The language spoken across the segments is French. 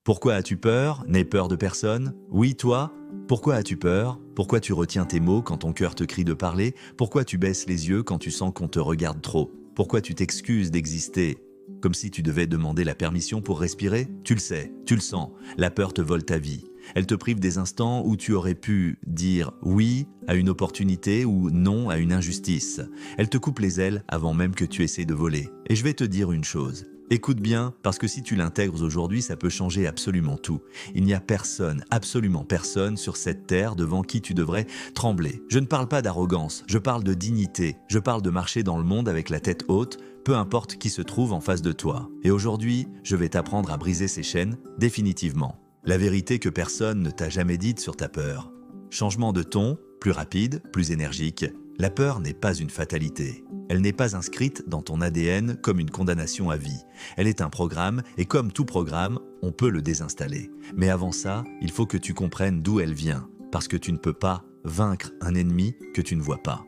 Pourquoi as-tu peur? N'aie peur de personne. Oui, toi? Pourquoi as-tu peur? Pourquoi tu retiens tes mots quand ton cœur te crie de parler? Pourquoi tu baisses les yeux quand tu sens qu'on te regarde trop? Pourquoi tu t'excuses d'exister? Comme si tu devais demander la permission pour respirer? Tu le sais, tu le sens, la peur te vole ta vie. Elle te prive des instants où tu aurais pu dire oui à une opportunité ou non à une injustice. Elle te coupe les ailes avant même que tu essaies de voler. Et je vais te dire une chose. Écoute bien, parce que si tu l'intègres aujourd'hui, ça peut changer absolument tout. Il n'y a personne, absolument personne sur cette terre devant qui tu devrais trembler. Je ne parle pas d'arrogance, je parle de dignité. Je parle de marcher dans le monde avec la tête haute, peu importe qui se trouve en face de toi. Et aujourd'hui, je vais t'apprendre à briser ces chaînes, définitivement. La vérité que personne ne t'a jamais dite sur ta peur. Changement de ton, plus rapide, plus énergique. La peur n'est pas une fatalité. Elle n'est pas inscrite dans ton ADN comme une condamnation à vie. Elle est un programme et comme tout programme, on peut le désinstaller. Mais avant ça, il faut que tu comprennes d'où elle vient, parce que tu ne peux pas vaincre un ennemi que tu ne vois pas.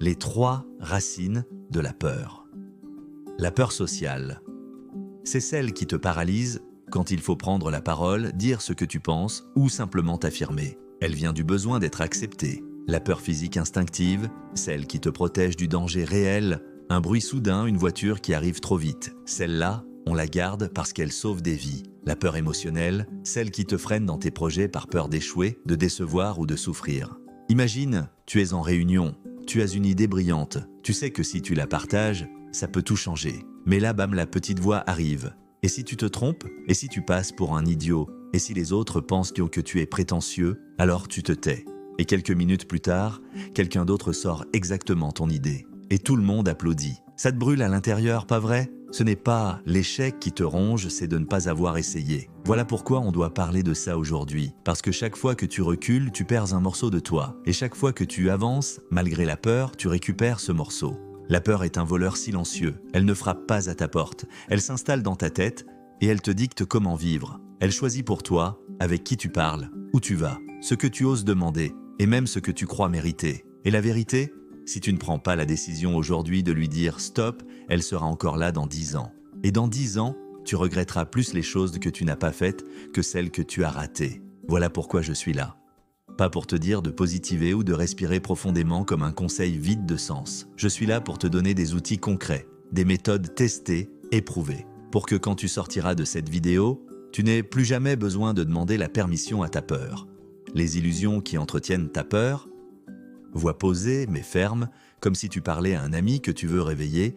Les 3 racines de la peur. La peur sociale. C'est celle qui te paralyse quand il faut prendre la parole, dire ce que tu penses ou simplement t'affirmer. Elle vient du besoin d'être accepté. La peur physique instinctive, celle qui te protège du danger réel, un bruit soudain, une voiture qui arrive trop vite. Celle-là, on la garde parce qu'elle sauve des vies. La peur émotionnelle, celle qui te freine dans tes projets par peur d'échouer, de décevoir ou de souffrir. Imagine, tu es en réunion, tu as une idée brillante, tu sais que si tu la partages, ça peut tout changer. Mais là, bam, la petite voix arrive. Et si tu te trompes? Et si tu passes pour un idiot? Et si les autres pensent que tu es prétentieux? Alors tu te tais. Et quelques minutes plus tard, quelqu'un d'autre sort exactement ton idée. Et tout le monde applaudit. Ça te brûle à l'intérieur, pas vrai? Ce n'est pas l'échec qui te ronge, c'est de ne pas avoir essayé. Voilà pourquoi on doit parler de ça aujourd'hui. Parce que chaque fois que tu recules, tu perds un morceau de toi. Et chaque fois que tu avances, malgré la peur, tu récupères ce morceau. La peur est un voleur silencieux. Elle ne frappe pas à ta porte. Elle s'installe dans ta tête et elle te dicte comment vivre. Elle choisit pour toi avec qui tu parles, où tu vas, ce que tu oses demander et même ce que tu crois mériter. Et la vérité, si tu ne prends pas la décision aujourd'hui de lui dire stop, elle sera encore là dans 10 ans. Et dans 10 ans, tu regretteras plus les choses que tu n'as pas faites que celles que tu as ratées. Voilà pourquoi je suis là. Pas pour te dire de positiver ou de respirer profondément comme un conseil vide de sens. Je suis là pour te donner des outils concrets, des méthodes testées, éprouvées, pour que quand tu sortiras de cette vidéo, tu n'aies plus jamais besoin de demander la permission à ta peur. Les illusions qui entretiennent ta peur, voix posée mais ferme, comme si tu parlais à un ami que tu veux réveiller.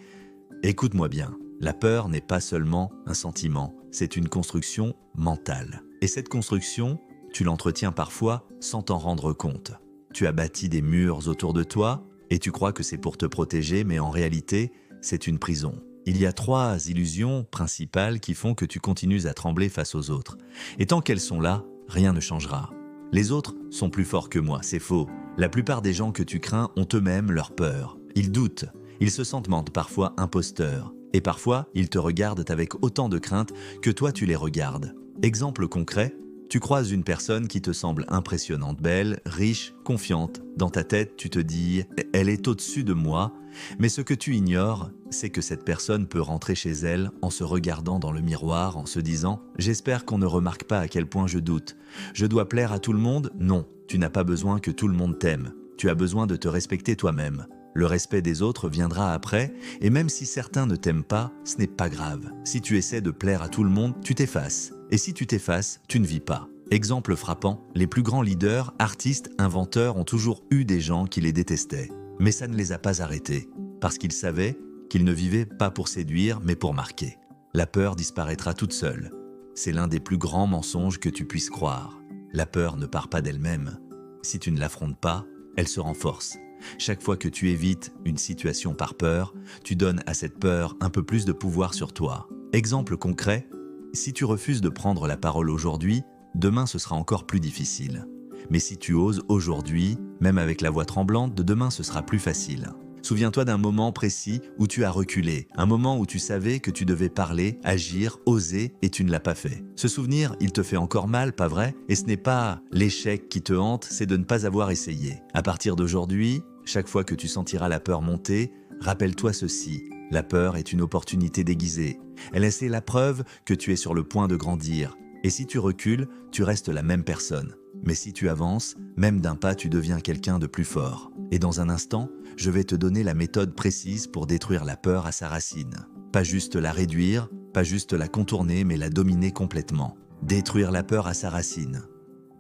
Écoute-moi bien, la peur n'est pas seulement un sentiment, c'est une construction mentale. Et cette construction, tu l'entretiens parfois sans t'en rendre compte. Tu as bâti des murs autour de toi et tu crois que c'est pour te protéger, mais en réalité, c'est une prison. Il y a 3 illusions principales qui font que tu continues à trembler face aux autres. Et tant qu'elles sont là, rien ne changera. Les autres sont plus forts que moi, c'est faux. La plupart des gens que tu crains ont eux-mêmes leur peur. Ils doutent, ils se sentent parfois imposteurs. Et parfois, ils te regardent avec autant de crainte que toi tu les regardes. Exemple concret, tu croises une personne qui te semble impressionnante, belle, riche, confiante. Dans ta tête, tu te dis « elle est au-dessus de moi ». Mais ce que tu ignores, c'est que cette personne peut rentrer chez elle en se regardant dans le miroir, en se disant « j'espère qu'on ne remarque pas à quel point je doute. Je dois plaire à tout le monde ?» Non, tu n'as pas besoin que tout le monde t'aime. Tu as besoin de te respecter toi-même. Le respect des autres viendra après, et même si certains ne t'aiment pas, ce n'est pas grave. Si tu essaies de plaire à tout le monde, tu t'effaces. Et si tu t'effaces, tu ne vis pas. Exemple frappant, les plus grands leaders, artistes, inventeurs ont toujours eu des gens qui les détestaient. Mais ça ne les a pas arrêtés, parce qu'ils savaient qu'ils ne vivaient pas pour séduire, mais pour marquer. La peur disparaîtra toute seule. C'est l'un des plus grands mensonges que tu puisses croire. La peur ne part pas d'elle-même. Si tu ne l'affrontes pas, elle se renforce. Chaque fois que tu évites une situation par peur, tu donnes à cette peur un peu plus de pouvoir sur toi. Exemple concret, si tu refuses de prendre la parole aujourd'hui, demain ce sera encore plus difficile. Mais si tu oses aujourd'hui, même avec la voix tremblante, de demain ce sera plus facile. Souviens-toi d'un moment précis où tu as reculé, un moment où tu savais que tu devais parler, agir, oser et tu ne l'as pas fait. Ce souvenir, il te fait encore mal, pas vrai? Et ce n'est pas l'échec qui te hante, c'est de ne pas avoir essayé. À partir d'aujourd'hui, chaque fois que tu sentiras la peur monter, rappelle-toi ceci. La peur est une opportunité déguisée. Elle est la preuve que tu es sur le point de grandir. Et si tu recules, tu restes la même personne. Mais si tu avances, même d'un pas, tu deviens quelqu'un de plus fort. Et dans un instant, je vais te donner la méthode précise pour détruire la peur à sa racine. Pas juste la réduire, pas juste la contourner, mais la dominer complètement. Détruire la peur à sa racine.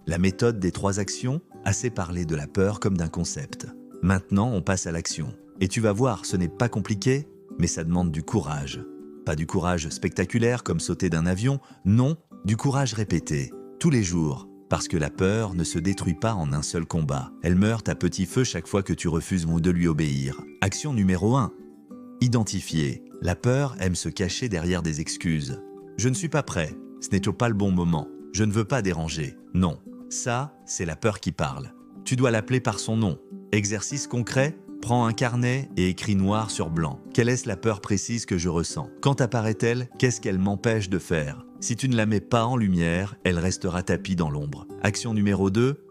La méthode des 3 actions, assez parlé de la peur comme d'un concept. Maintenant, on passe à l'action. Et tu vas voir, ce n'est pas compliqué, mais ça demande du courage. Pas du courage spectaculaire comme sauter d'un avion, non, du courage répété, tous les jours. Parce que la peur ne se détruit pas en un seul combat. Elle meurt à petit feu chaque fois que tu refuses de lui obéir. Action numéro 1. Identifier. La peur aime se cacher derrière des excuses. Je ne suis pas prêt, ce n'est pas le bon moment, je ne veux pas déranger. Non, ça, c'est la peur qui parle. Tu dois l'appeler par son nom. Exercice concret, prends un carnet et écris noir sur blanc. Quelle est la peur précise que je ressens? Quand apparaît-elle? Qu'est-ce qu'elle m'empêche de faire? Si tu ne la mets pas en lumière, elle restera tapie dans l'ombre. Action numéro 2.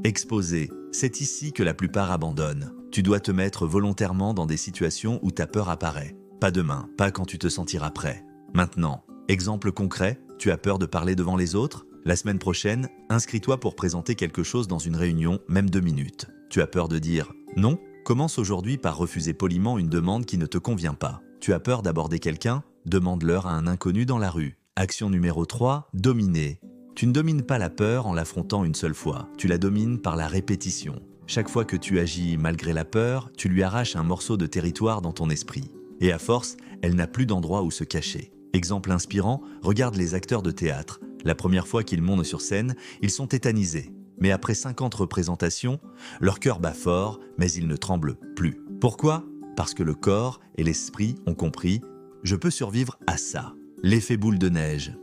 Exposer. C'est ici que la plupart abandonnent. Tu dois te mettre volontairement dans des situations où ta peur apparaît. Pas demain, pas quand tu te sentiras prêt. Maintenant. Exemple concret, tu as peur de parler devant les autres? La semaine prochaine, inscris-toi pour présenter quelque chose dans une réunion, même 2 minutes. Tu as peur de dire non? Commence aujourd'hui par refuser poliment une demande qui ne te convient pas. Tu as peur d'aborder quelqu'un? Demande-leur à un inconnu dans la rue. Action numéro 3, dominer. Tu ne domines pas la peur en l'affrontant une seule fois. Tu la domines par la répétition. Chaque fois que tu agis malgré la peur, tu lui arraches un morceau de territoire dans ton esprit. Et à force, elle n'a plus d'endroit où se cacher. Exemple inspirant, regarde les acteurs de théâtre. La première fois qu'ils montent sur scène, ils sont tétanisés. Mais après 50 représentations, leur cœur bat fort, mais ils ne tremblent plus. Pourquoi? Parce que le corps et l'esprit ont compris « je peux survivre à ça ». L'effet boule de neige.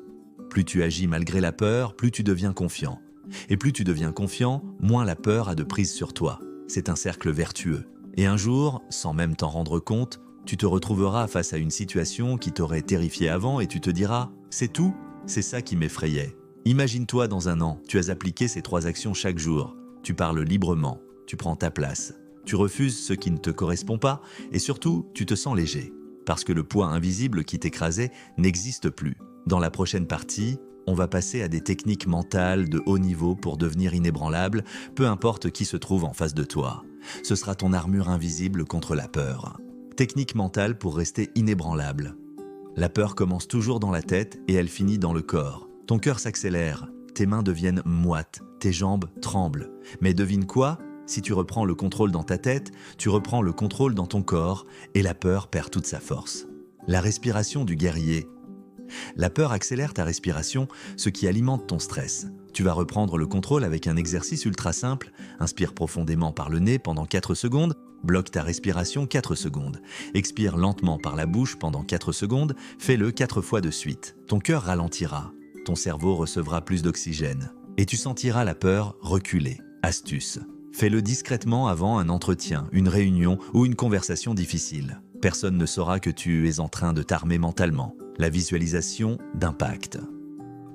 Plus tu agis malgré la peur, plus tu deviens confiant. Et plus tu deviens confiant, moins la peur a de prise sur toi. C'est un cercle vertueux. Et un jour, sans même t'en rendre compte, tu te retrouveras face à une situation qui t'aurait terrifié avant et tu te diras « c'est tout, c'est ça qui m'effrayait ». Imagine-toi dans un an, tu as appliqué ces 3 actions chaque jour. Tu parles librement, tu prends ta place, tu refuses ce qui ne te correspond pas et surtout, tu te sens léger. Parce que le poids invisible qui t'écrasait n'existe plus. Dans la prochaine partie, on va passer à des techniques mentales de haut niveau pour devenir inébranlable, peu importe qui se trouve en face de toi. Ce sera ton armure invisible contre la peur. Technique mentale pour rester inébranlable. La peur commence toujours dans la tête et elle finit dans le corps. Ton cœur s'accélère, tes mains deviennent moites, tes jambes tremblent. Mais devine quoi? Si tu reprends le contrôle dans ta tête, tu reprends le contrôle dans ton corps et la peur perd toute sa force. La respiration du guerrier. La peur accélère ta respiration, ce qui alimente ton stress. Tu vas reprendre le contrôle avec un exercice ultra simple. Inspire profondément par le nez pendant 4 secondes. Bloque ta respiration 4 secondes. Expire lentement par la bouche pendant 4 secondes. Fais-le 4 fois de suite. Ton cœur ralentira. Ton cerveau recevra plus d'oxygène. Et tu sentiras la peur reculer. Astuce. Fais-le discrètement avant un entretien, une réunion ou une conversation difficile. Personne ne saura que tu es en train de t'armer mentalement. La visualisation d'impact.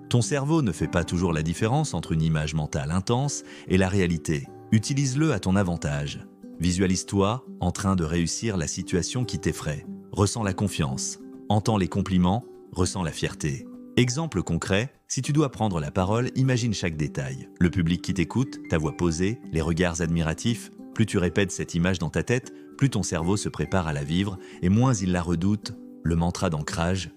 Ton cerveau ne fait pas toujours la différence entre une image mentale intense et la réalité. Utilise-le à ton avantage. Visualise-toi en train de réussir la situation qui t'effraie. Ressens la confiance. Entends les compliments. Ressens la fierté. Exemple concret, si tu dois prendre la parole, imagine chaque détail. Le public qui t'écoute, ta voix posée, les regards admiratifs. Plus tu répètes cette image dans ta tête, plus ton cerveau se prépare à la vivre et moins il la redoute. Le mantra d'ancrage.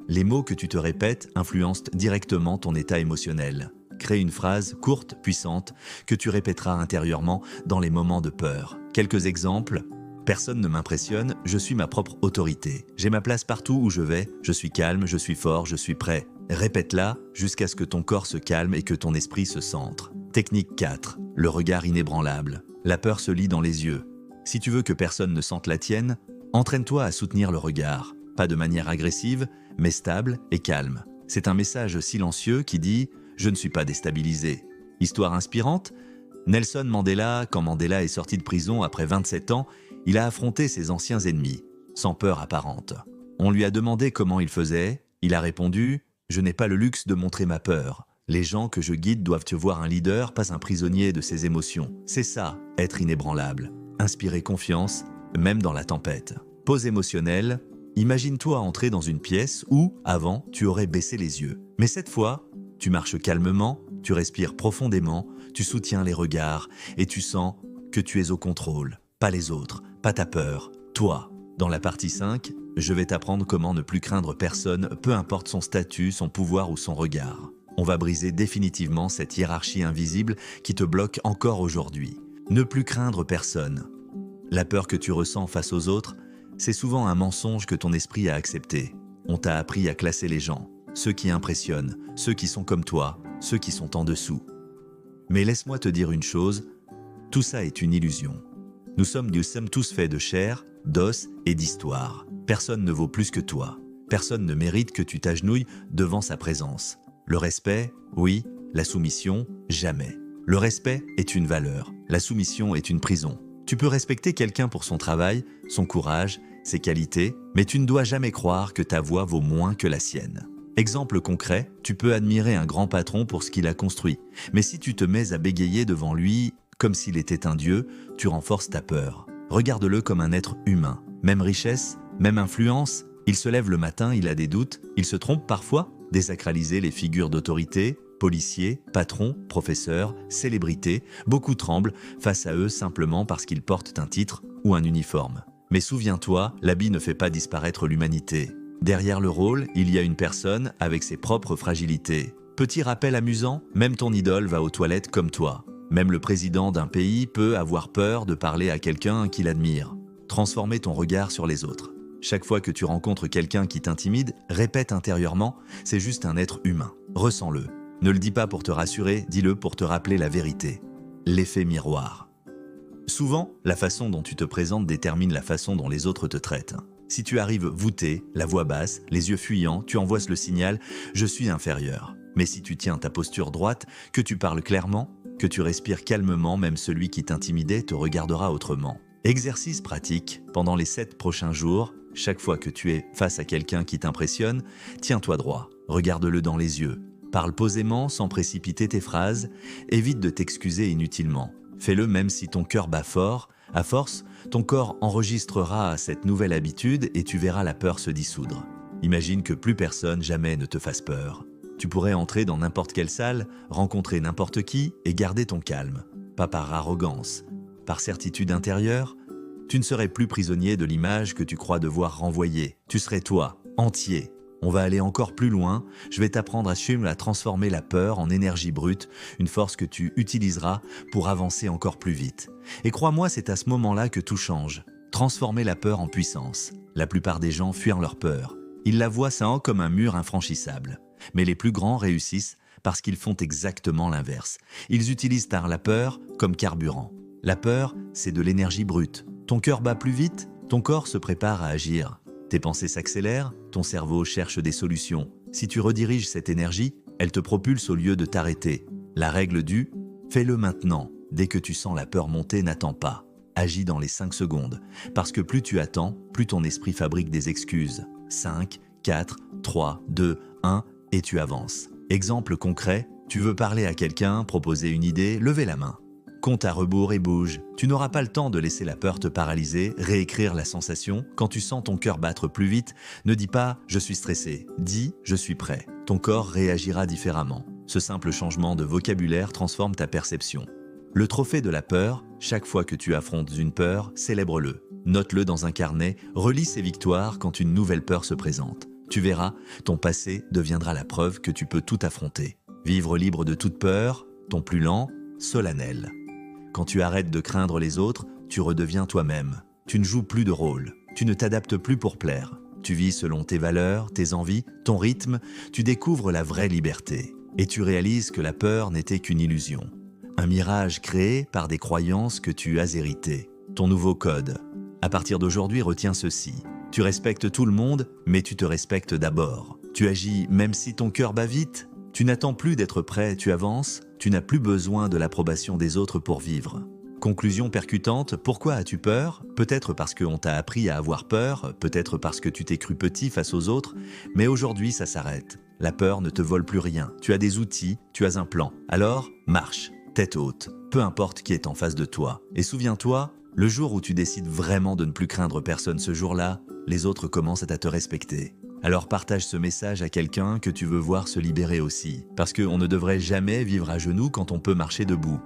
Les mots que tu te répètes influencent directement ton état émotionnel. Crée une phrase courte, puissante, que tu répéteras intérieurement dans les moments de peur. Quelques exemples. Personne ne m'impressionne, je suis ma propre autorité. J'ai ma place partout où je vais, je suis calme, je suis fort, je suis prêt. Répète-la jusqu'à ce que ton corps se calme et que ton esprit se centre. Technique 4. Le regard inébranlable. La peur se lit dans les yeux. Si tu veux que personne ne sente la tienne, entraîne-toi à soutenir le regard. Pas de manière agressive, mais stable et calme. C'est un message silencieux qui dit « Je ne suis pas déstabilisé ». Histoire inspirante? Nelson Mandela, quand Mandela est sorti de prison après 27 ans, il a affronté ses anciens ennemis, sans peur apparente. On lui a demandé comment il faisait, il a répondu « Je n'ai pas le luxe de montrer ma peur. Les gens que je guide doivent te voir un leader, pas un prisonnier de ses émotions. C'est ça, être inébranlable. Inspirer confiance, même dans la tempête. » Pause émotionnelle. Imagine-toi entrer dans une pièce où, avant, tu aurais baissé les yeux. Mais cette fois, tu marches calmement, tu respires profondément, tu soutiens les regards et tu sens que tu es au contrôle. Pas les autres, pas ta peur, toi. Dans la partie 5, je vais t'apprendre comment ne plus craindre personne, peu importe son statut, son pouvoir ou son regard. On va briser définitivement cette hiérarchie invisible qui te bloque encore aujourd'hui. Ne plus craindre personne. La peur que tu ressens face aux autres, c'est souvent un mensonge que ton esprit a accepté. On t'a appris à classer les gens, ceux qui impressionnent, ceux qui sont comme toi, ceux qui sont en dessous. Mais laisse-moi te dire une chose, tout ça est une illusion. Nous sommes tous faits de chair, d'os et d'histoire. Personne ne vaut plus que toi. Personne ne mérite que tu t'agenouilles devant sa présence. Le respect, oui. La soumission, jamais. Le respect est une valeur. La soumission est une prison. Tu peux respecter quelqu'un pour son travail, son courage, ses qualités, mais tu ne dois jamais croire que ta voix vaut moins que la sienne. Exemple concret, tu peux admirer un grand patron pour ce qu'il a construit, mais si tu te mets à bégayer devant lui comme s'il était un dieu, tu renforces ta peur. Regarde-le comme un être humain. Même richesse, même influence, il se lève le matin, il a des doutes, il se trompe parfois. Désacraliser les figures d'autorité, policiers, patrons, professeurs, célébrités, beaucoup tremblent face à eux simplement parce qu'ils portent un titre ou un uniforme. Mais souviens-toi, l'habit ne fait pas disparaître l'humanité. Derrière le rôle, il y a une personne avec ses propres fragilités. Petit rappel amusant, même ton idole va aux toilettes comme toi. Même le président d'un pays peut avoir peur de parler à quelqu'un qu'il admire. Transformer ton regard sur les autres. Chaque fois que tu rencontres quelqu'un qui t'intimide, répète intérieurement « c'est juste un être humain ». Ressens-le. Ne le dis pas pour te rassurer, dis-le pour te rappeler la vérité. L'effet miroir. Souvent, la façon dont tu te présentes détermine la façon dont les autres te traitent. Si tu arrives voûté, la voix basse, les yeux fuyants, tu envoies le signal « je suis inférieur ». Mais si tu tiens ta posture droite, que tu parles clairement, que tu respires calmement, même celui qui t'intimidait te regardera autrement. Exercice pratique, pendant les 7 prochains jours, chaque fois que tu es face à quelqu'un qui t'impressionne, tiens-toi droit, regarde-le dans les yeux, parle posément sans précipiter tes phrases, évite de t'excuser inutilement. Fais-le même si ton cœur bat fort, à force, ton corps enregistrera cette nouvelle habitude et tu verras la peur se dissoudre. Imagine que plus personne jamais ne te fasse peur. Tu pourrais entrer dans n'importe quelle salle, rencontrer n'importe qui et garder ton calme, pas par arrogance, par certitude intérieure. Tu ne serais plus prisonnier de l'image que tu crois devoir renvoyer. Tu serais toi, entier. On va aller encore plus loin. Je vais t'apprendre à transformer la peur en énergie brute, une force que tu utiliseras pour avancer encore plus vite. Et crois-moi, c'est à ce moment-là que tout change. Transformer la peur en puissance. La plupart des gens fuient leur peur. Ils la voient ça comme un mur infranchissable. Mais les plus grands réussissent parce qu'ils font exactement l'inverse. Ils utilisent la peur comme carburant. La peur, c'est de l'énergie brute. Ton cœur bat plus vite, ton corps se prépare à agir. Tes pensées s'accélèrent, ton cerveau cherche des solutions. Si tu rediriges cette énergie, elle te propulse au lieu de t'arrêter. La règle du « fais-le maintenant ». Dès que tu sens la peur monter, n'attends pas. Agis dans les 5 secondes. Parce que plus tu attends, plus ton esprit fabrique des excuses. 5, 4, 3, 2, 1 et tu avances. Exemple concret, tu veux parler à quelqu'un, proposer une idée, lever la main. Compte à rebours et bouge. Tu n'auras pas le temps de laisser la peur te paralyser, réécrire la sensation. Quand tu sens ton cœur battre plus vite, ne dis pas « je suis stressé », dis « je suis prêt ». Ton corps réagira différemment. Ce simple changement de vocabulaire transforme ta perception. Le trophée de la peur, chaque fois que tu affrontes une peur, célèbre-le. Note-le dans un carnet, relis ses victoires quand une nouvelle peur se présente. Tu verras, ton passé deviendra la preuve que tu peux tout affronter. Vivre libre de toute peur, ton plus lent, solennel. Quand tu arrêtes de craindre les autres, tu redeviens toi-même. Tu ne joues plus de rôle. Tu ne t'adaptes plus pour plaire. Tu vis selon tes valeurs, tes envies, ton rythme. Tu découvres la vraie liberté. Et tu réalises que la peur n'était qu'une illusion. Un mirage créé par des croyances que tu as héritées. Ton nouveau code. À partir d'aujourd'hui, retiens ceci. Tu respectes tout le monde, mais tu te respectes d'abord. Tu agis même si ton cœur bat vite. Tu n'attends plus d'être prêt, tu avances. Tu n'as plus besoin de l'approbation des autres pour vivre. Conclusion percutante, pourquoi as-tu peur? Peut-être parce qu'on t'a appris à avoir peur, peut-être parce que tu t'es cru petit face aux autres, mais aujourd'hui ça s'arrête. La peur ne te vole plus rien. Tu as des outils, tu as un plan. Alors, marche, tête haute, peu importe qui est en face de toi. Et souviens-toi, Le jour où tu décides vraiment de ne plus craindre personne ce jour-là, les autres commencent à te respecter. Alors partage ce message à quelqu'un que tu veux voir se libérer aussi, parce qu'on ne devrait jamais vivre à genoux quand on peut marcher debout.